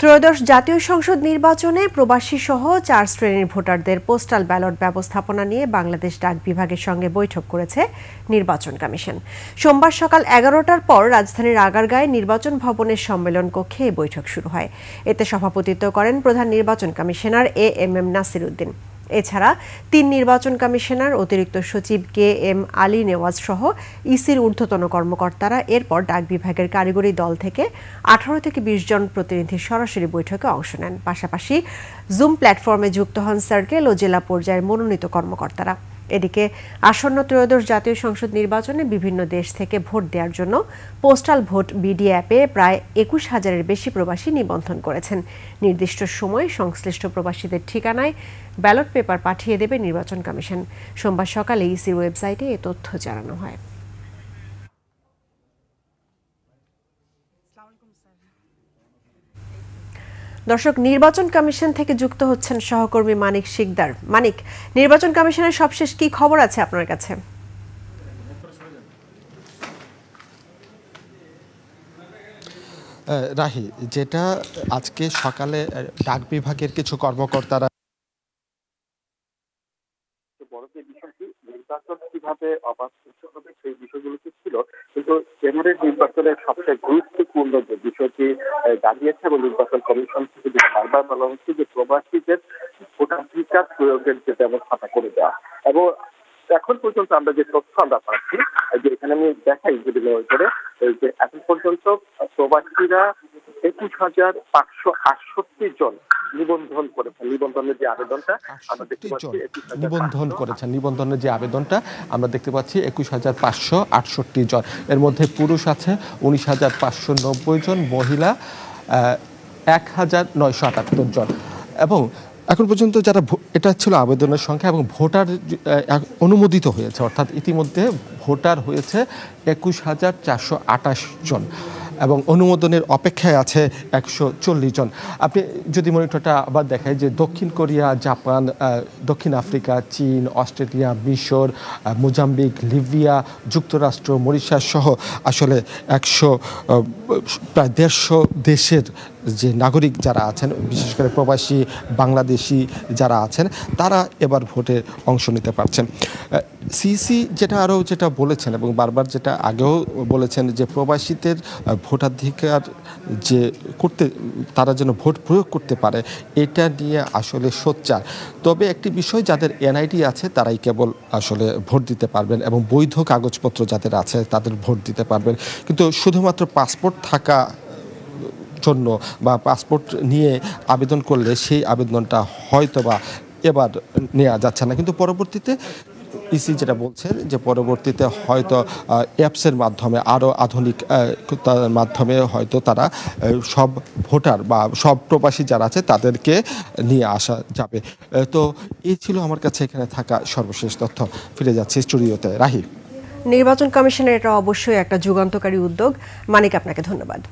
ত্রয়োদশ জাতীয় সংসদ নির্বাচনে প্রবাসী সহ 4 শ্রেণীর ভোটারদের পোস্টাল ব্যালট ব্যবস্থাপনা নিয়ে বাংলাদেশ ডাক বিভাগের সঙ্গে বৈঠক করেছে নির্বাচন কমিশন। সোমবার সকাল 11টার পর রাজধানীর আগারগাঁয়ে নির্বাচন ভবনের সম্মেলন কক্ষে এই বৈঠক শুরু হয়। এতে সভাপতিত্ব করেন প্রধান নির্বাচন কমিশনার এএমএম নাসির উদ্দিন। এছাড়া 3 নির্বাচন কমিশনার, অতিরিক্ত সচিব KM আলী নেওয়াজ সহ ইসির ঊর্ধ্বতন কর্মকর্তারা এরপর ডাক বিভাগের কারিগরি দল থেকে 18 থেকে 20 জন প্রতিনিধি সরাসরি বৈঠকে অংশ নেন। পাশাপাশি জুম প্ল্যাটফর্মে যুক্ত হন সার্কেল ও জেলা পর্যায়ের মনোনীত কর্মকর্তারা। এদিকে আসন্ন ত্রয়োদশ জাতীয় সংসদ নির্বাচনে বিভিন্ন দেশ থেকে ভোট দেওয়ার জন্য পোস্টাল ভোট বিডি অ্যাপে প্রায় 21,000-এর বেশি প্রবাসী নিবন্ধন করেছেন। নির্দিষ্ট সময়ে সংশ্লিষ্ট প্রবাসীদের ঠিকানায় ব্যালট পেপার পাঠিয়ে দেবে নির্বাচন কমিশন। সোমবার সকালে ইসির ওয়েবসাইটে এ তথ্য জানানো হয়। দর্শক, নির্বাচন কমিশন থেকে যুক্ত হচ্ছেন সহকর্মী মানিক শিকদার। মানিক, নির্বাচন কমিশনের সবশেষ কি খবর আছে আপনার কাছে? রাহি, যেটা আজকে সকালে ডাক বিভাগের কিছু কর্মকর্তারা নির্বাচন কিভাবে অবাধ হবে সেই বিষয়গুলো ছিল, কিন্তু এবারের নির্বাচনের সবচেয়ে গুরুত্বপূর্ণ যে বিষয়টি দাঁড়িয়েছে এবং নির্বাচন কমিশন থেকে বারবার বলা হচ্ছে যে প্রবাসীদের ভোটাধিকার প্রয়োগের যে ব্যবস্থাটা করে দেওয়া। এবং এখন পর্যন্ত আমরা যে তথ্য আমরা পাচ্ছি, যে এখানে আমি দেখাই যদি করে যে এখন পর্যন্ত প্রবাসীরা 21,568 জন নিবন্ধন করেছেন। নিবন্ধনের যে আবেদনটা আমরা দেখতে পাচ্ছি, নিবন্ধনের যে আবেদনটা আমরা দেখতে পাচ্ছি 21,568 জন। এর মধ্যে পুরুষ আছে 19,590 জন, মহিলা 1,978 জন। এবং এখন পর্যন্ত যারা, এটা ছিল আবেদনের সংখ্যা, এবং ভোটার অনুমোদিত হয়েছে, অর্থাৎ ইতিমধ্যে ভোটার হয়েছে 21,428 জন এবং অনুমোদনের অপেক্ষায় আছে 140 জন। আপনি যদি মনিটরটা আবার দেখায় যে দক্ষিণ কোরিয়া, জাপান, দক্ষিণ আফ্রিকা, চীন, অস্ট্রেলিয়া, মিশর, মোজাম্বিক, লিবিয়া, যুক্তরাষ্ট্র, মরিশাস সহ আসলে প্রায় 150 দেশের যে নাগরিক যারা আছেন, বিশেষ করে প্রবাসী বাংলাদেশি যারা আছেন, তারা এবার ভোটে অংশ নিতে পারছেন। সিসি যেটা বলেছেন এবং বারবার যেটা আগেও বলেছেন যে প্রবাসীদের ভোটাধিকার যে করতে, তারা যেন ভোট প্রয়োগ করতে পারে, এটা নিয়ে আসলে সোচ্চার। তবে একটি বিষয়, যাদের এনআইডি আছে তারাই কেবল আসলে ভোট দিতে পারবেন এবং বৈধ কাগজপত্র যাদের আছে তাদের ভোট দিতে পারবেন। কিন্তু শুধুমাত্র পাসপোর্ট থাকা জন্য বা পাসপোর্ট নিয়ে আবেদন করলে সেই আবেদনটা হয়তো বা এবার নেওয়া যাচ্ছে না। কিন্তু পরবর্তীতে ইসি যেটা বলছেন যে পরবর্তীতে হয়তো অ্যাপসের মাধ্যমে, আরও আধুনিক মাধ্যমে হয়তো তারা সব ভোটার বা সব প্রবাসী যারা আছে তাদেরকে নিয়ে আসা যাবে। তো এই ছিল আমার কাছে এখানে থাকা সর্বশেষ তথ্য। ফিরে যাচ্ছি স্টুডিওতে। রাহি, নির্বাচন কমিশনের এটা অবশ্যই একটা যুগান্তকারী উদ্যোগ। মানিক, আপনাকে ধন্যবাদ।